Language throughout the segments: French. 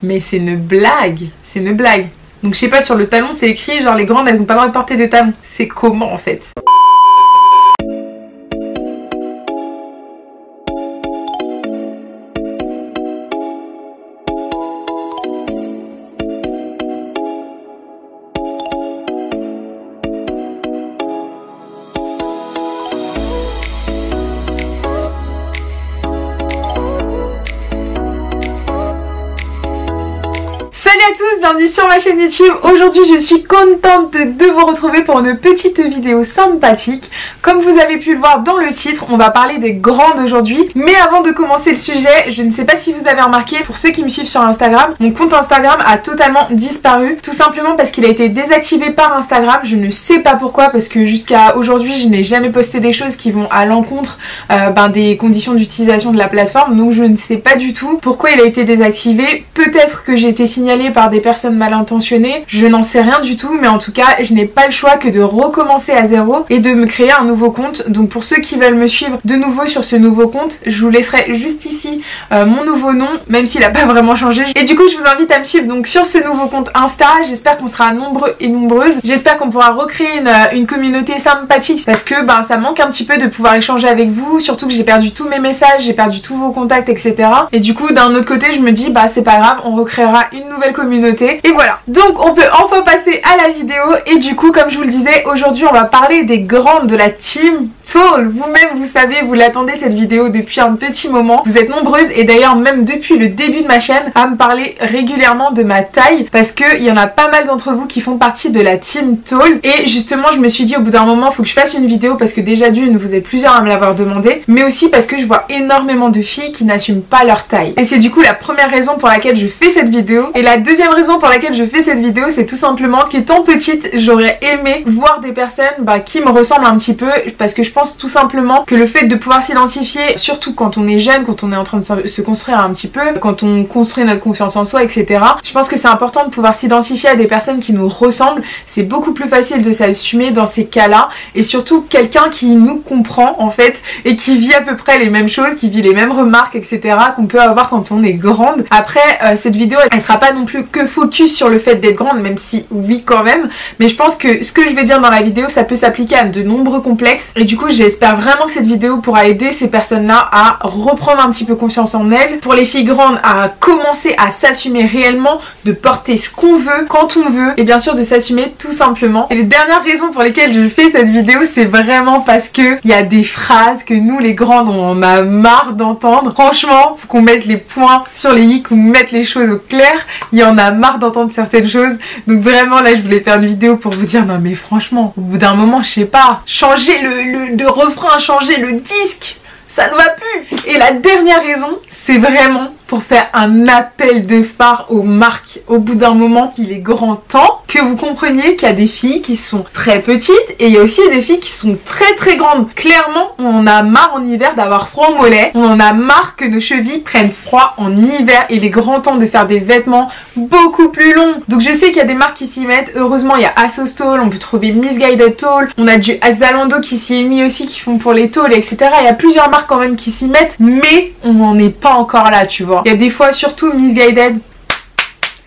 Mais c'est une blague, c'est une blague. Donc je sais pas, sur le talon c'est écrit genre les grandes elles ont pas le droit de porter des talons. C'est comment en fait? Salut à tous, bienvenue sur ma chaîne YouTube. Aujourd'hui je suis contente de vous retrouver pour une petite vidéo sympathique. Comme vous avez pu le voir dans le titre, on va parler des grandes aujourd'hui. Mais avant de commencer le sujet, je ne sais pas si vous avez remarqué, pour ceux qui me suivent sur Instagram, mon compte Instagram a totalement disparu. Tout simplement parce qu'il a été désactivé par Instagram. Je ne sais pas pourquoi, parce que jusqu'à aujourd'hui je n'ai jamais posté des choses qui vont à l'encontre des conditions d'utilisation de la plateforme. Donc je ne sais pas du tout pourquoi il a été désactivé. Peut-être que j'ai été signalée par des personnes mal intentionnées, je n'en sais rien du tout, mais en tout cas je n'ai pas le choix que de recommencer à zéro et de me créer un nouveau compte. Donc pour ceux qui veulent me suivre de nouveau sur ce nouveau compte, je vous laisserai juste ici mon nouveau nom, même s'il n'a pas vraiment changé. Et du coup je vous invite à me suivre donc sur ce nouveau compte Insta. J'espère qu'on sera nombreux et nombreuses, j'espère qu'on pourra recréer une communauté sympathique, parce que ça manque un petit peu de pouvoir échanger avec vous, surtout que j'ai perdu tous mes messages, j'ai perdu tous vos contacts, etc. Et du coup d'un autre côté je me dis c'est pas grave, on recréera une nouvelle communauté et voilà. Donc on peut enfin passer à la vidéo. Et du coup comme je vous le disais, aujourd'hui on va parler des grandes de la team Tall. Vous-même vous savez, vous l'attendez cette vidéo depuis un petit moment, vous êtes nombreuses et d'ailleurs même depuis le début de ma chaîne à me parler régulièrement de ma taille, parce que il y en a pas mal d'entre vous qui font partie de la team Tall. Et justement je me suis dit au bout d'un moment faut que je fasse une vidéo, parce que déjà d'une vous êtes plusieurs à me l'avoir demandé, mais aussi parce que je vois énormément de filles qui n'assument pas leur taille. Et c'est du coup la première raison pour laquelle je fais cette vidéo. Et la deuxième raison pour laquelle je fais cette vidéo, c'est tout simplement qu'étant petite, j'aurais aimé voir des personnes qui me ressemblent un petit peu, parce que je pense tout simplement que le fait de pouvoir s'identifier, surtout quand on est jeune, quand on est en train de se construire un petit peu, quand on construit notre confiance en soi, etc. Je pense que c'est important de pouvoir s'identifier à des personnes qui nous ressemblent. C'est beaucoup plus facile de s'assumer dans ces cas-là, et surtout quelqu'un qui nous comprend en fait, et qui vit à peu près les mêmes choses, qui vit les mêmes remarques, etc. qu'on peut avoir quand on est grande. Après, cette vidéo, elle sera pas non plus que focus sur le fait d'être grande, même si oui quand même, mais je pense que ce que je vais dire dans la vidéo ça peut s'appliquer à de nombreux complexes, et du coup j'espère vraiment que cette vidéo pourra aider ces personnes là à reprendre un petit peu confiance en elles, pour les filles grandes à commencer à s'assumer réellement, de porter ce qu'on veut quand on veut, et bien sûr de s'assumer tout simplement. Et les dernières raisons pour lesquelles je fais cette vidéo, c'est vraiment parce que il y a des phrases que nous les grandes on en a marre d'entendre. Franchement faut qu'on mette les points sur les i, qu'on mette les choses au clair. Il y en a marre d'entendre certaines choses, donc vraiment là je voulais faire une vidéo pour vous dire non mais franchement au bout d'un moment je sais pas, changer le refrain, changer le disque, ça ne va plus. Et la dernière raison, c'est vraiment pour faire un appel de phare aux marques. Au bout d'un moment, il est grand temps que vous compreniez qu'il y a des filles qui sont très petites et il y a aussi des filles qui sont très très grandes. Clairement, on en a marre en hiver d'avoir froid au mollet. On en a marre que nos chevilles prennent froid en hiver. Il est grand temps de faire des vêtements beaucoup plus longs. Donc je sais qu'il y a des marques qui s'y mettent. Heureusement, il y a ASOS Tall, on peut trouver Missguided Tall. On a du Zalando qui s'y est mis aussi, qui font pour les talls, etc. Il y a plusieurs marques quand même qui s'y mettent, mais on n'en est pas encore là, tu vois. Il y a des fois, surtout Missguided,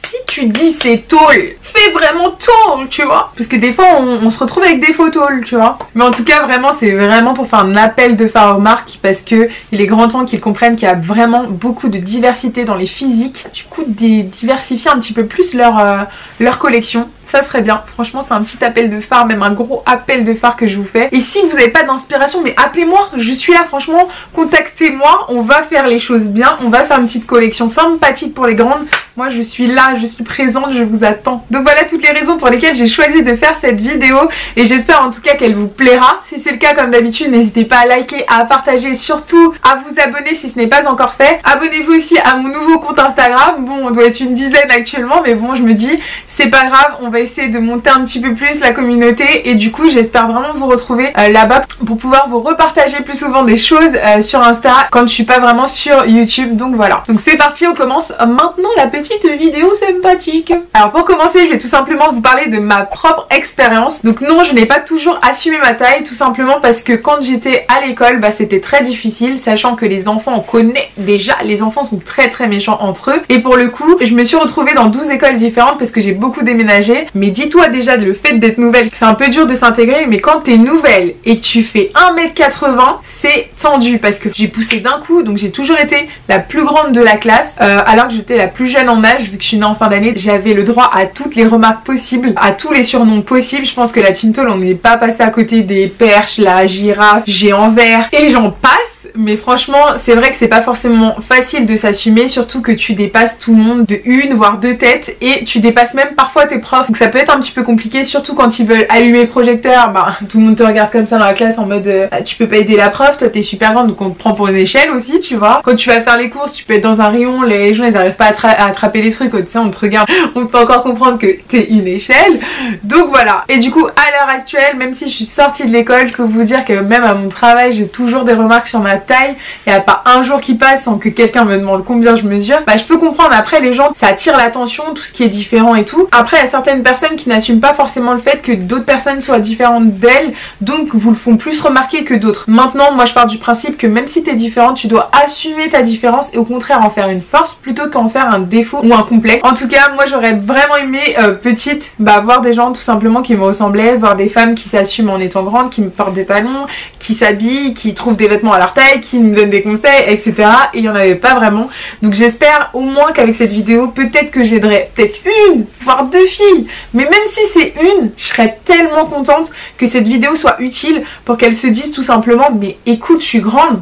si tu dis c'est tall, fais vraiment tall, tu vois. Parce que des fois, on se retrouve avec des faux tall, tu vois. Mais en tout cas, vraiment, c'est vraiment pour faire un appel de phare aux marques, parce que il est grand temps qu'ils comprennent qu'il y a vraiment beaucoup de diversité dans les physiques. Du coup, diversifier un petit peu plus leur collection. Ça serait bien, franchement c'est un petit appel de phare, même un gros appel de phare que je vous fais. Et si vous n'avez pas d'inspiration, mais appelez-moi, je suis là, franchement, contactez-moi, on va faire les choses bien, on va faire une petite collection sympathique pour les grandes. Moi je suis là, je suis présente, je vous attends. Donc voilà toutes les raisons pour lesquelles j'ai choisi de faire cette vidéo, et j'espère en tout cas qu'elle vous plaira. Si c'est le cas, comme d'habitude, n'hésitez pas à liker, à partager, surtout à vous abonner si ce n'est pas encore fait. Abonnez-vous aussi à mon nouveau compte Instagram. Bon, on doit être une dizaine actuellement, mais bon, je me dis c'est pas grave, on va essayer de monter un petit peu plus la communauté, et du coup j'espère vraiment vous retrouver là-bas pour pouvoir vous repartager plus souvent des choses sur Insta quand je suis pas vraiment sur YouTube. Donc voilà, donc c'est parti, on commence maintenant la petite petite vidéo sympathique. Alors pour commencer, je vais tout simplement vous parler de ma propre expérience. Donc non, je n'ai pas toujours assumé ma taille, tout simplement parce que quand j'étais à l'école, c'était très difficile, sachant que les enfants, on connaît déjà, les enfants sont très méchants entre eux. Et pour le coup, je me suis retrouvée dans 12 écoles différentes parce que j'ai beaucoup déménagé. Mais dis-toi déjà, le fait d'être nouvelle, c'est un peu dur de s'intégrer, mais quand t'es nouvelle et que tu fais 1m80, c'est tendu parce que j'ai poussé d'un coup, donc j'ai toujours été la plus grande de la classe, alors que j'étais la plus jeune en âge, vu que je suis née en fin d'année. J'avais le droit à toutes les remarques possibles, à tous les surnoms possibles. Je pense que la Team Tall, on n'est pas passé à côté des perches, la girafe, géant vert, et j'en passe. Mais franchement, c'est vrai que c'est pas forcément facile de s'assumer, surtout que tu dépasses tout le monde de une voire deux têtes, et tu dépasses même parfois tes profs, donc ça peut être un petit peu compliqué, surtout quand ils veulent allumer le projecteur. Tout le monde te regarde comme ça dans la classe en mode tu peux pas aider la prof, toi t'es super grande, donc on te prend pour une échelle aussi, tu vois. Quand tu vas faire les courses, tu peux être dans un rayon, les gens ils arrivent pas à attraper les trucs, tu sais, on te regarde, on peut encore comprendre que t'es une échelle. Donc voilà. Et du coup, à l'heure actuelle, même si je suis sortie de l'école, je peux vous dire que même à mon travail, j'ai toujours des remarques sur ma taille. Il n'y a pas un jour qui passe sans que quelqu'un me demande combien je mesure. Je peux comprendre, après les gens, ça attire l'attention, tout ce qui est différent et tout. Après, il y a certaines personnes qui n'assument pas forcément le fait que d'autres personnes soient différentes d'elles, donc vous le font plus remarquer que d'autres. Maintenant, moi je pars du principe que même si t'es différente, tu dois assumer ta différence et au contraire en faire une force plutôt qu'en faire un défaut ou un complexe. En tout cas, moi j'aurais vraiment aimé petite, voir des gens tout simplement qui me ressemblaient, voir des femmes qui s'assument en étant grandes, qui me portent des talons, qui s'habillent, qui trouvent des vêtements à leur taille, qui me donnent des conseils, etc. Et il n'y en avait pas vraiment. Donc j'espère au moins qu'avec cette vidéo, peut-être que j'aiderai peut-être une, voire deux filles. Mais même si c'est une, je serais tellement contente que cette vidéo soit utile pour qu'elles se disent tout simplement, mais écoute, je suis grande.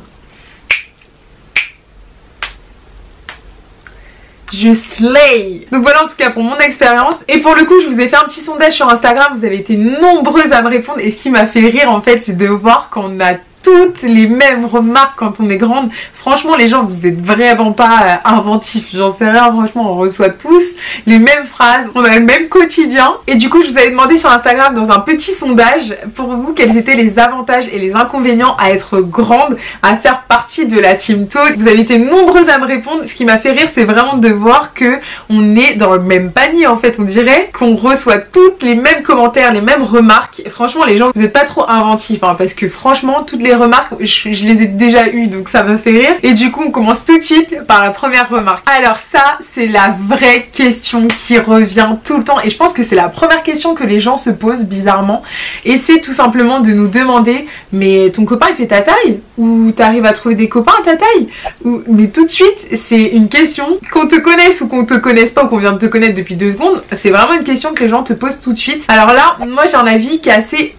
Je slay. Donc voilà en tout cas pour mon expérience. Et pour le coup, je vous ai fait un petit sondage sur Instagram. Vous avez été nombreuses à me répondre. Et ce qui m'a fait rire en fait, c'est de voir qu'on a toutes les mêmes remarques quand on est grande. Franchement, les gens, vous êtes vraiment pas inventifs. J'en sais rien, franchement, on reçoit tous les mêmes phrases, on a le même quotidien. Et du coup, je vous avais demandé sur Instagram dans un petit sondage pour vous quels étaient les avantages et les inconvénients à être grande, à faire partie de la Team Tall. Vous avez été nombreux à me répondre. Ce qui m'a fait rire, c'est vraiment de voir que on est dans le même panier en fait. On dirait qu'on reçoit toutes les mêmes commentaires, les mêmes remarques. Franchement, les gens, vous n'êtes pas trop inventifs parce que franchement, toutes les remarques, je les ai déjà eues, donc ça m'a fait rire. Et du coup, on commence tout de suite par la première remarque. Alors ça, c'est la vraie question qui revient tout le temps. Et je pense que c'est la première question que les gens se posent bizarrement. Et c'est tout simplement de nous demander, mais ton copain il fait ta taille? Ou t'arrives à trouver des copains à ta taille? Mais tout de suite, c'est une question, qu'on te connaisse ou qu'on te connaisse pas ou qu'on vient de te connaître depuis 2 secondes, c'est vraiment une question que les gens te posent tout de suite. Alors là, moi j'ai un avis qui est assez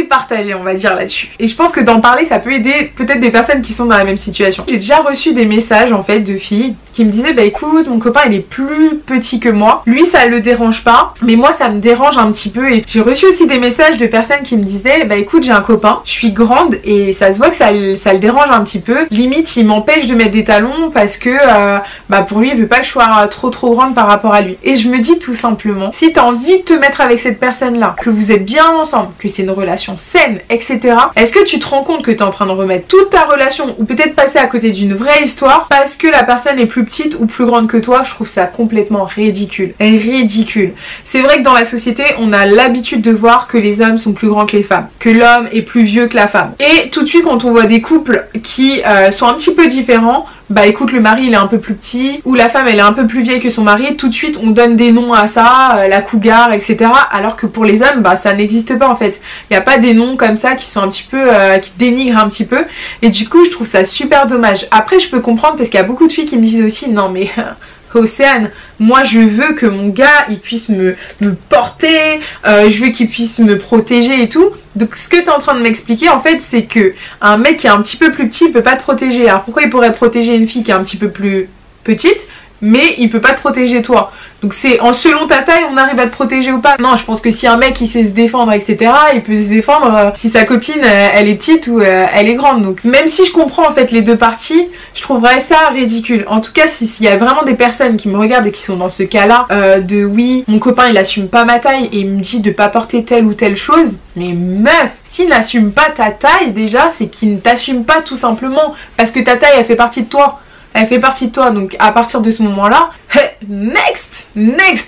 partagé, on va dire, là-dessus. Et je pense que d'en parler, ça peut aider peut-être des personnes qui sont dans la même situation. J'ai déjà reçu des messages en fait de filles qui me disaient écoute, mon copain il est plus petit que moi, lui ça le dérange pas, mais moi ça me dérange un petit peu. Et j'ai reçu aussi des messages de personnes qui me disaient écoute, j'ai un copain, je suis grande et ça se voit que ça le dérange un petit peu, limite il m'empêche de mettre des talons parce que pour lui il veut pas que je sois trop grande par rapport à lui. Et je me dis tout simplement, si t'as envie de te mettre avec cette personne là, que vous êtes bien ensemble, que c'est une relation saine, etc., est-ce que tu te rends compte que t'es en train de remettre toute ta relation ou peut-être passer à côté d'une vraie histoire parce que la personne est plus petite ou plus grande que toi? Je trouve ça complètement ridicule. Ridicule. C'est vrai que dans la société, on a l'habitude de voir que les hommes sont plus grands que les femmes, que l'homme est plus vieux que la femme. Et tout de suite, quand on voit des couples qui sont un petit peu différents, écoute, le mari il est un peu plus petit ou la femme elle est un peu plus vieille que son mari, tout de suite on donne des noms à ça, la cougar, etc. Alors que pour les hommes, ça n'existe pas en fait. Il n'y a pas des noms comme ça qui sont un petit peu, qui dénigrent un petit peu. Et du coup je trouve ça super dommage. Après je peux comprendre parce qu'il y a beaucoup de filles qui me disent aussi non mais Océane, moi je veux que mon gars il puisse me porter, je veux qu'il puisse me protéger et tout. Donc ce que tu es en train de m'expliquer en fait, c'est que un mec qui est un petit peu plus petit il peut pas te protéger. Alors pourquoi il pourrait protéger une fille qui est un petit peu plus petite mais il peut pas te protéger toi? Donc c'est selon ta taille on arrive à te protéger ou pas? Non, je pense que si un mec il sait se défendre, etc., il peut se défendre si sa copine elle est petite ou elle est grande. Donc même si je comprends en fait les deux parties, je trouverais ça ridicule. En tout cas, s'il y a vraiment des personnes qui me regardent et qui sont dans ce cas là de oui, mon copain il assume pas ma taille et il me dit de pas porter telle ou telle chose, mais meuf, s'il n'assume pas ta taille déjà, c'est qu'il ne t'assume pas tout simplement parce que ta taille elle fait partie de toi. elle fait partie de toi, donc à partir de ce moment-là, next,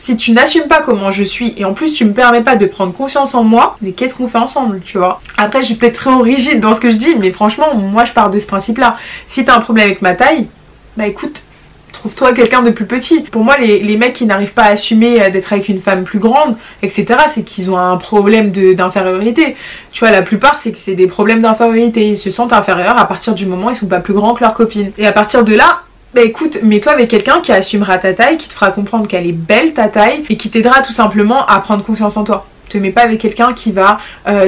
si tu n'assumes pas comment je suis et en plus tu me permets pas de prendre confiance en moi, mais qu'est-ce qu'on fait ensemble, tu vois? Après je suis peut-être très rigide dans ce que je dis, mais franchement moi je pars de ce principe-là. Si t'as un problème avec ma taille, bah écoute, trouve-toi quelqu'un de plus petit. Pour moi, les mecs qui n'arrivent pas à assumer d'être avec une femme plus grande, etc., c'est qu'ils ont un problème d'infériorité. Tu vois, la plupart, c'est que c'est des problèmes d'infériorité. Ils se sentent inférieurs à partir du moment où ils sont pas plus grands que leurs copines. Et à partir de là, bah écoute, mets-toi avec quelqu'un qui assumera ta taille, qui te fera comprendre qu'elle est belle ta taille, et qui t'aidera tout simplement à prendre confiance en toi. Te mets pas avec quelqu'un qui va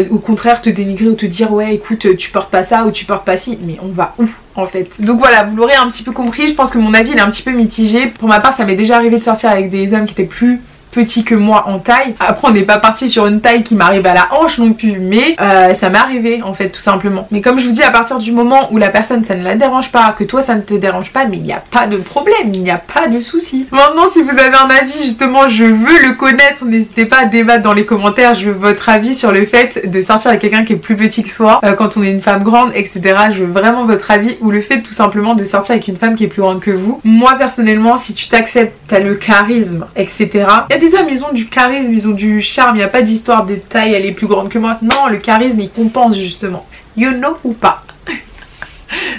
au contraire te dénigrer ou te dire ouais écoute tu portes pas ça ou tu portes pas ci, mais on va où en fait? Donc voilà, vous l'aurez un petit peu compris, je pense que mon avis il est un petit peu mitigé. Pour ma part ça m'est déjà arrivé de sortir avec des hommes qui étaient plus petits que moi en taille. Après on n'est pas parti sur une taille qui m'arrive à la hanche non plus, mais ça m'est arrivé en fait tout simplement. Mais comme je vous dis, à partir du moment où la personne ça ne la dérange pas, que toi ça ne te dérange pas, mais il n'y a pas de problème, il n'y a pas de souci. Maintenant si vous avez un avis justement, je veux le connaître, n'hésitez pas à débattre dans les commentaires, je veux votre avis sur le fait de sortir avec quelqu'un qui est plus petit que soi, quand on est une femme grande, etc. Je veux vraiment votre avis, ou le fait tout simplement de sortir avec une femme qui est plus grande que vous. Moi personnellement, si tu t'acceptes, t'as le charisme, etc. Il y a des hommes, ils ont du charisme, ils ont du charme, il n'y a pas d'histoire de taille, elle est plus grande que moi. Non, le charisme, il compense justement. You know ou pas?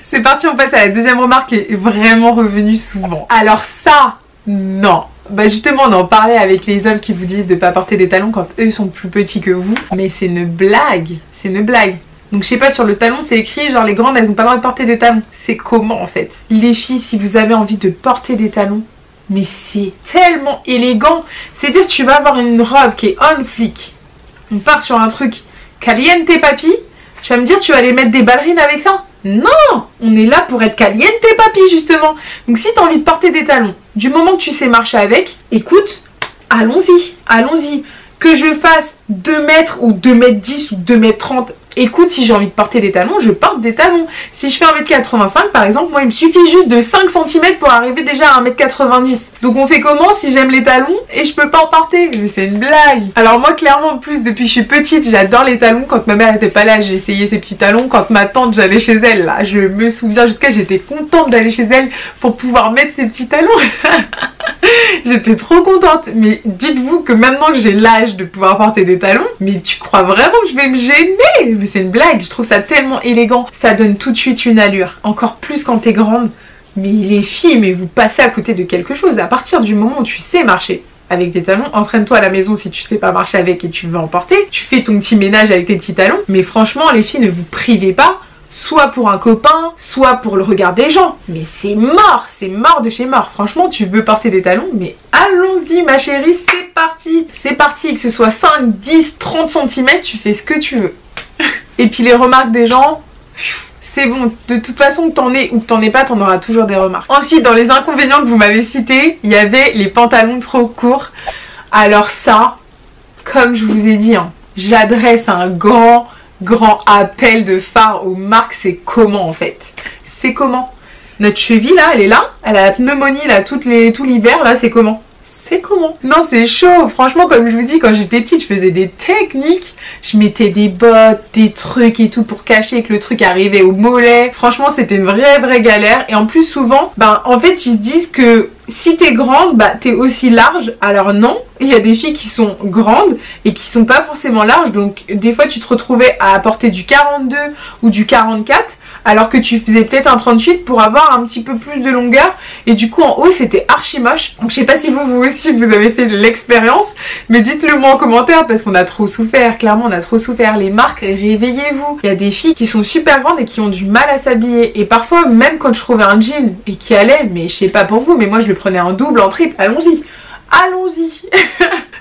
C'est parti, on passe à la deuxième remarque qui est vraiment revenue souvent. Alors ça, non. Bah justement, on en parlait avec les hommes qui vous disent de pas porter des talons quand eux sont plus petits que vous. Mais c'est une blague, c'est une blague. Donc je sais pas, sur le talon c'est écrit genre les grandes elles ont pas le droit de porter des talons. C'est comment en fait? Les filles, si vous avez envie de porter des talons, mais c'est tellement élégant. C'est-à-dire tu vas avoir une robe qui est on flic. On part sur un truc caliente papi. Tu vas me dire tu vas aller mettre des ballerines avec ça? Non, on est là pour être caliente papi justement. Donc si tu as envie de porter des talons, du moment que tu sais marcher avec, écoute, allons-y, allons-y. Que je fasse 2 mètres ou 2 mètres 10 ou 2 mètres 30, écoute, si j'ai envie de porter des talons, je porte des talons. Si je fais 1m85 par exemple, moi il me suffit juste de 5 cm pour arriver déjà à 1m90. Donc on fait comment si j'aime les talons et je peux pas en porter? Mais c'est une blague. Alors moi clairement en plus depuis que je suis petite, j'adore les talons. Quand ma mère était pas là, j'ai essayé ces petits talons. Quand ma tante, j'allais chez elle, là, je me souviens jusqu'à j'étais contente d'aller chez elle pour pouvoir mettre ces petits talons. J'étais trop contente. Mais dites-vous que maintenant que j'ai l'âge de pouvoir porter des talons, mais tu crois vraiment que je vais me gêner? Mais c'est une blague, je trouve ça tellement élégant. Ça donne tout de suite une allure. Encore plus quand t'es grande. Mais les filles, mais vous passez à côté de quelque chose. À partir du moment où tu sais marcher avec des talons, entraîne-toi à la maison si tu sais pas marcher avec et tu veux en porter. Tu fais ton petit ménage avec tes petits talons. Mais franchement, les filles, ne vous privez pas. Soit pour un copain, soit pour le regard des gens. Mais c'est mort de chez mort. Franchement, tu veux porter des talons, mais allons-y ma chérie, c'est parti. C'est parti, que ce soit 5, 10, 30 cm, tu fais ce que tu veux. Et puis les remarques des gens, c'est bon, de toute façon que t'en aies ou que t'en aies pas, t'en auras toujours des remarques. Ensuite, dans les inconvénients que vous m'avez cités, il y avait les pantalons trop courts. Alors ça, comme je vous ai dit, hein, j'adresse un grand appel de phare aux marques. C'est comment en fait? C'est comment? Notre cheville là, elle est là, elle a la pneumonie là tout l'hiver là, c'est comment? C'est comment? Non, c'est chaud. Franchement, comme je vous dis, quand j'étais petite, je faisais des techniques. Je mettais des bottes, des trucs et tout pour cacher que le truc arrivait au mollet. Franchement, c'était une vraie galère. Et en plus, souvent, en fait, ils se disent que si t'es grande, t'es aussi large. Alors non, il y a des filles qui sont grandes et qui sont pas forcément larges. Donc, des fois, tu te retrouvais à porter du 42 ou du 44. Alors que tu faisais peut-être un 38 pour avoir un petit peu plus de longueur. Et du coup en haut c'était archi moche. Donc je sais pas si vous aussi vous avez fait de l'expérience. Mais dites-le moi en commentaire parce qu'on a trop souffert. Clairement on a trop souffert. Les marques, réveillez-vous. Il y a des filles qui sont super grandes et qui ont du mal à s'habiller. Et parfois même quand je trouvais un jean et qui allait, mais je sais pas pour vous, mais moi je le prenais en double, en triple. Allons-y. Allons-y.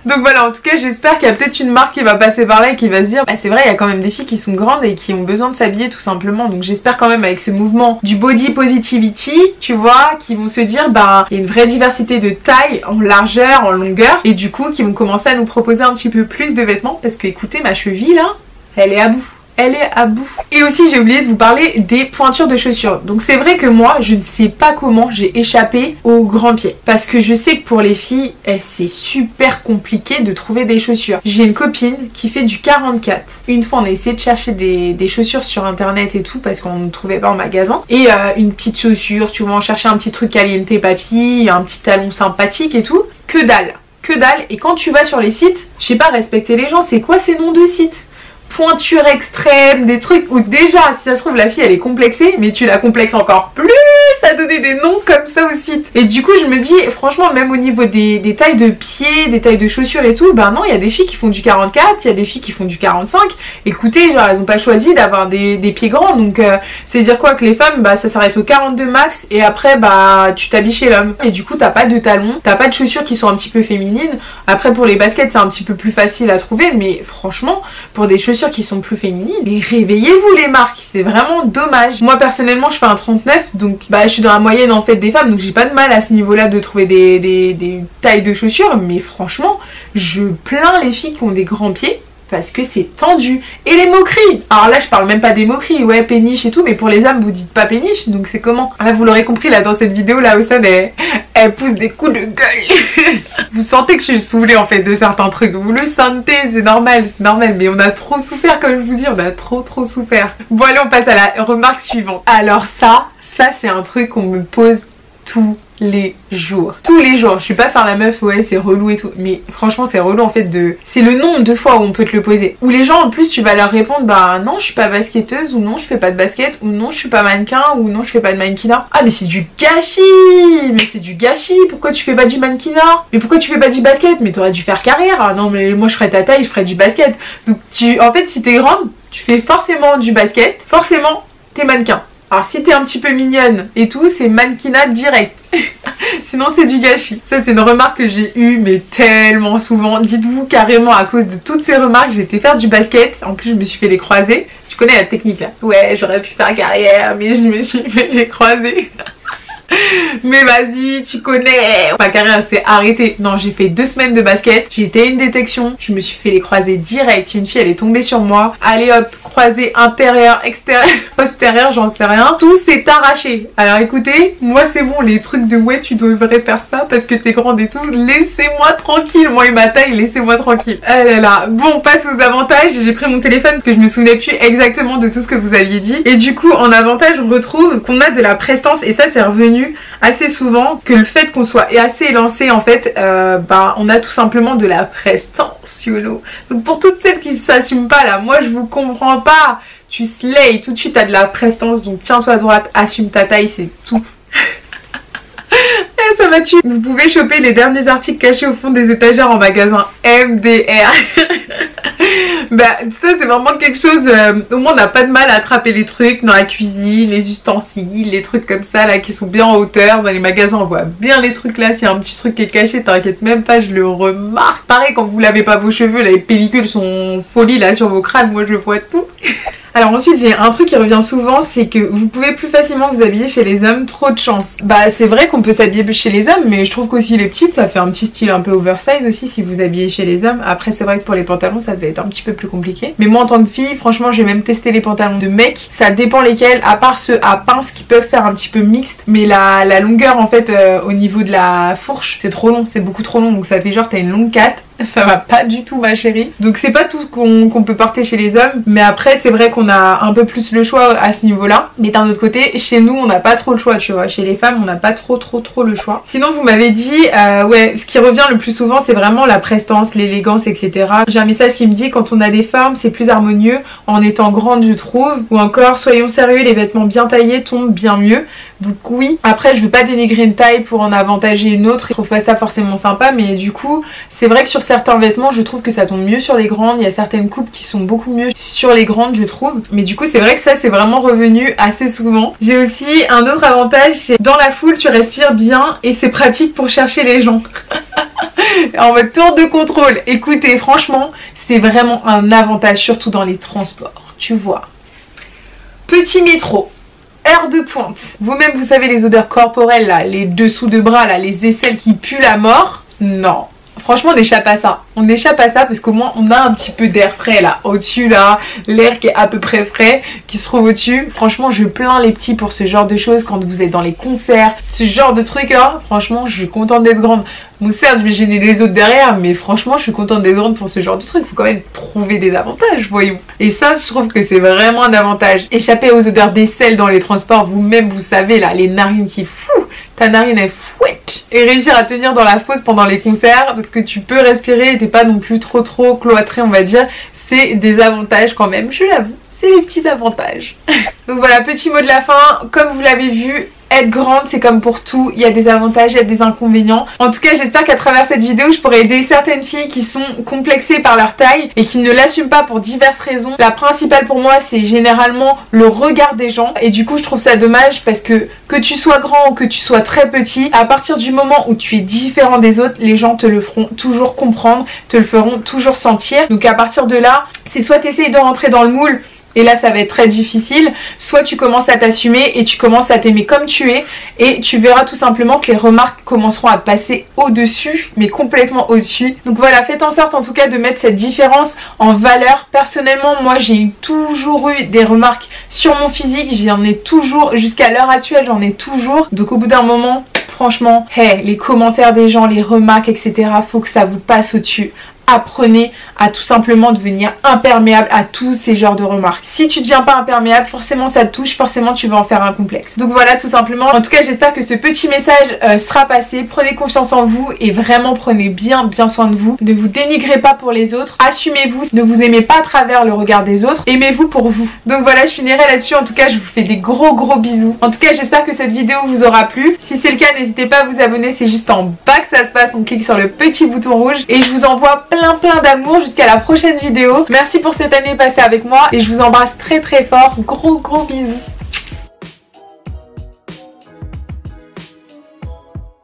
Donc voilà, en tout cas j'espère qu'il y a peut-être une marque qui va passer par là et qui va se dire c'est vrai, il y a quand même des filles qui sont grandes et qui ont besoin de s'habiller tout simplement. Donc j'espère quand même avec ce mouvement du body positivity, tu vois, qui vont se dire il y a une vraie diversité de taille, en largeur, en longueur, et du coup qui vont commencer à nous proposer un petit peu plus de vêtements parce que écoutez, ma cheville là, elle est à bout. elle est à bout. Et aussi j'ai oublié de vous parler des pointures de chaussures. Donc c'est vrai que moi je ne sais pas comment j'ai échappé aux grands pieds. Parce que je sais que pour les filles, c'est super compliqué de trouver des chaussures. J'ai une copine qui fait du 44. Une fois on a essayé de chercher des chaussures sur internet et tout parce qu'on ne trouvait pas en magasin. Et une petite chaussure, tu vois, on cherchait un petit truc caliente papy, un petit talon sympathique et tout. Que dalle. Que dalle. Et quand tu vas sur les sites, je sais pas, respecter les gens, c'est quoi ces noms de sites? Pointure extrême, des trucs où déjà, si ça se trouve, la fille elle est complexée, mais tu la complexes encore plus à donner des noms comme ça au site. Et du coup, je me dis, franchement, même au niveau des tailles de pieds, des tailles de chaussures et tout, ben non, il y a des filles qui font du 44, il y a des filles qui font du 45. Écoutez, genre, elles ont pas choisi d'avoir des pieds grands, donc c'est dire quoi que les femmes, bah ça s'arrête au 42 max, et après, bah tu t'habilles chez l'homme. Et du coup, t'as pas de talons, t'as pas de chaussures qui sont un petit peu féminines. Après, pour les baskets, c'est un petit peu plus facile à trouver, mais franchement, pour des chaussures qui sont plus féminines, mais réveillez-vous les marques, c'est vraiment dommage. Moi personnellement je fais un 39, donc bah je suis dans la moyenne en fait des femmes, donc j'ai pas de mal à ce niveau là de trouver des tailles de chaussures, mais franchement je plains les filles qui ont des grands pieds parce que c'est tendu. Et les moqueries, alors là je parle même pas des moqueries, ouais péniche et tout, mais pour les hommes vous dites pas péniche, donc c'est comment? Ah vous l'aurez compris là dans cette vidéo là, Ossane elle pousse des coups de gueule. Vous sentez que je suis saoulée en fait de certains trucs, vous le sentez, c'est normal, mais on a trop souffert, comme je vous dis, on a trop souffert. Bon allez, on passe à la remarque suivante. Alors ça c'est un truc qu'on me pose tous les jours. Tous les jours. Je suis pas faire la meuf, ouais c'est relou et tout, mais franchement c'est relou en fait de... C'est le nombre de fois où on peut te le poser. Où les gens en plus tu vas leur répondre bah non je suis pas basketteuse, ou non je fais pas de basket, ou non je suis pas mannequin, ou non je fais pas de mannequinat. Ah mais c'est du gâchis. Mais c'est du gâchis. Pourquoi tu fais pas du mannequinat? Mais pourquoi tu fais pas du basket? Mais t'aurais dû faire carrière. Ah non mais moi je ferais ta taille, je ferais du basket. Donc en fait si t'es grande, tu fais forcément du basket, forcément t'es mannequin. Alors si t'es un petit peu mignonne et tout, c'est mannequinat direct. Sinon c'est du gâchis. Ça c'est une remarque que j'ai eue mais tellement souvent. Dites-vous carrément à cause de toutes ces remarques, j'ai été faire du basket. En plus je me suis fait les croisés. Tu connais la technique là? Ouais j'aurais pu faire carrière mais je me suis fait les croisés. Mais vas-y, tu connais. Enfin, carrière, c'est arrêté. Non, j'ai fait 2 semaines de basket. J'ai été une détection. Je me suis fait les croisés direct. Une fille, elle est tombée sur moi. Allez hop, croisé intérieur, extérieur, postérieur, j'en sais rien. Tout s'est arraché. Alors écoutez, moi c'est bon, les trucs de ouais, tu devrais faire ça parce que t'es grande et tout. Laissez-moi tranquille. Moi et ma taille, laissez-moi tranquille. Ah là là. Bon, on passe aux avantages. J'ai pris mon téléphone parce que je me souvenais plus exactement de tout ce que vous aviez dit. Et du coup, en avantage, on retrouve qu'on a de la prestance. Et ça, c'est revenu assez souvent, que le fait qu'on soit assez élancé en fait, on a tout simplement de la prestance, you know. Donc pour toutes celles qui s'assument pas là, moi je vous comprends pas, tu slay, tout de suite t'as de la prestance, donc tiens-toi à droite, assume ta taille, c'est tout. Ça m'a tué. Vous pouvez choper les derniers articles cachés au fond des étagères en magasin MDR. Bah ça c'est vraiment quelque chose, au moins on n'a pas de mal à attraper les trucs dans la cuisine, les ustensiles, les trucs comme ça là qui sont bien en hauteur. Dans les magasins on voit bien les trucs là, s'il y a un petit truc qui est caché, t'inquiète même pas, je le remarque. Pareil quand vous lavez pas vos cheveux, là, les pellicules sont folies là sur vos crânes, moi je vois tout. Alors ensuite j'ai un truc qui revient souvent, c'est que vous pouvez plus facilement vous habiller chez les hommes, trop de chance. Bah c'est vrai qu'on peut s'habiller chez les hommes, mais je trouve qu'aussi les petites ça fait un petit style un peu oversize aussi si vous habillez chez les hommes. Après c'est vrai que pour les pantalons ça devait être un petit peu plus compliqué. Mais moi en tant que fille, franchement j'ai même testé les pantalons de mec, ça dépend lesquels, à part ceux à pince qui peuvent faire un petit peu mixte. Mais la longueur en fait au niveau de la fourche c'est trop long, c'est beaucoup trop long, donc ça fait genre t'as une longue catte. Ça va pas du tout ma chérie. Donc c'est pas tout ce qu'on peut porter chez les hommes. Mais après c'est vrai qu'on a un peu plus le choix à ce niveau là. Mais d'un autre côté chez nous on n'a pas trop le choix, tu vois. Chez les femmes on n'a pas trop le choix. Sinon vous m'avez dit ouais, ce qui revient le plus souvent c'est vraiment la prestance, l'élégance, etc. J'ai un message qui me dit quand on a des formes c'est plus harmonieux en étant grande je trouve. Ou encore soyons sérieux, les vêtements bien taillés tombent bien mieux. Donc oui, après je veux pas dénigrer une taille pour en avantager une autre, je trouve pas ça forcément sympa, mais du coup c'est vrai que sur certains vêtements je trouve que ça tombe mieux sur les grandes, il y a certaines coupes qui sont beaucoup mieux sur les grandes je trouve, mais du coup c'est vrai que ça c'est vraiment revenu assez souvent. J'ai aussi un autre avantage, c'est dans la foule tu respires bien et c'est pratique pour chercher les gens. En mode tour de contrôle, écoutez franchement c'est vraiment un avantage surtout dans les transports, tu vois. Petit métro. Heure de pointe. Vous-même, vous savez les odeurs corporelles là, les dessous de bras là, les aisselles qui puent la mort. Non. Franchement on échappe à ça. On échappe à ça parce qu'au moins on a un petit peu d'air frais là au-dessus là. L'air qui est à peu près frais qui se trouve au-dessus. Franchement je plains les petits pour ce genre de choses quand vous êtes dans les concerts. Ce genre de trucs là. Franchement je suis contente d'être grande. Bon certes je vais gêner les autres derrière mais franchement je suis contente d'être grande pour ce genre de trucs. Faut quand même trouver des avantages voyons. Et ça je trouve que c'est vraiment un avantage. Échapper aux odeurs d'aisselle dans les transports. Vous-même vous savez là les narines qui fouent. Ta narine est fouette. Et réussir à tenir dans la fosse pendant les concerts parce que tu peux respirer et t'es pas non plus trop cloîtré on va dire. C'est des avantages quand même, je l'avoue. C'est les petits avantages. Donc voilà, petit mot de la fin. Comme vous l'avez vu, être grande c'est comme pour tout, il y a des avantages, il y a des inconvénients. En tout cas j'espère qu'à travers cette vidéo je pourrai aider certaines filles qui sont complexées par leur taille et qui ne l'assument pas pour diverses raisons. La principale pour moi c'est généralement le regard des gens et du coup je trouve ça dommage parce que tu sois grand ou que tu sois très petit, à partir du moment où tu es différent des autres, les gens te le feront toujours comprendre, te le feront toujours sentir. Donc à partir de là, c'est soit tu essayes de rentrer dans le moule et là ça va être très difficile, soit tu commences à t'assumer et tu commences à t'aimer comme tu es et tu verras tout simplement que les remarques commenceront à passer au-dessus, mais complètement au-dessus. Donc voilà, faites en sorte en tout cas de mettre cette différence en valeur. Personnellement moi j'ai toujours eu des remarques sur mon physique, j'en ai toujours, jusqu'à l'heure actuelle j'en ai toujours. Donc au bout d'un moment, franchement, hey, les commentaires des gens, les remarques etc, faut que ça vous passe au-dessus. Apprenez à tout simplement devenir imperméable à tous ces genres de remarques. Si tu ne deviens pas imperméable, forcément ça te touche, forcément tu vas en faire un complexe. Donc voilà tout simplement. En tout cas j'espère que ce petit message sera passé. Prenez confiance en vous et vraiment prenez bien soin de vous. Ne vous dénigrez pas pour les autres. Assumez-vous. Ne vous aimez pas à travers le regard des autres. Aimez-vous pour vous. Donc voilà, je finirai là-dessus. En tout cas je vous fais des gros bisous. En tout cas j'espère que cette vidéo vous aura plu. Si c'est le cas n'hésitez pas à vous abonner. C'est juste en bas que ça se passe. On clique sur le petit bouton rouge et je vous envoie plein d'amour jusqu'à la prochaine vidéo. Merci pour cette année passée avec moi et je vous embrasse très fort. Gros bisous.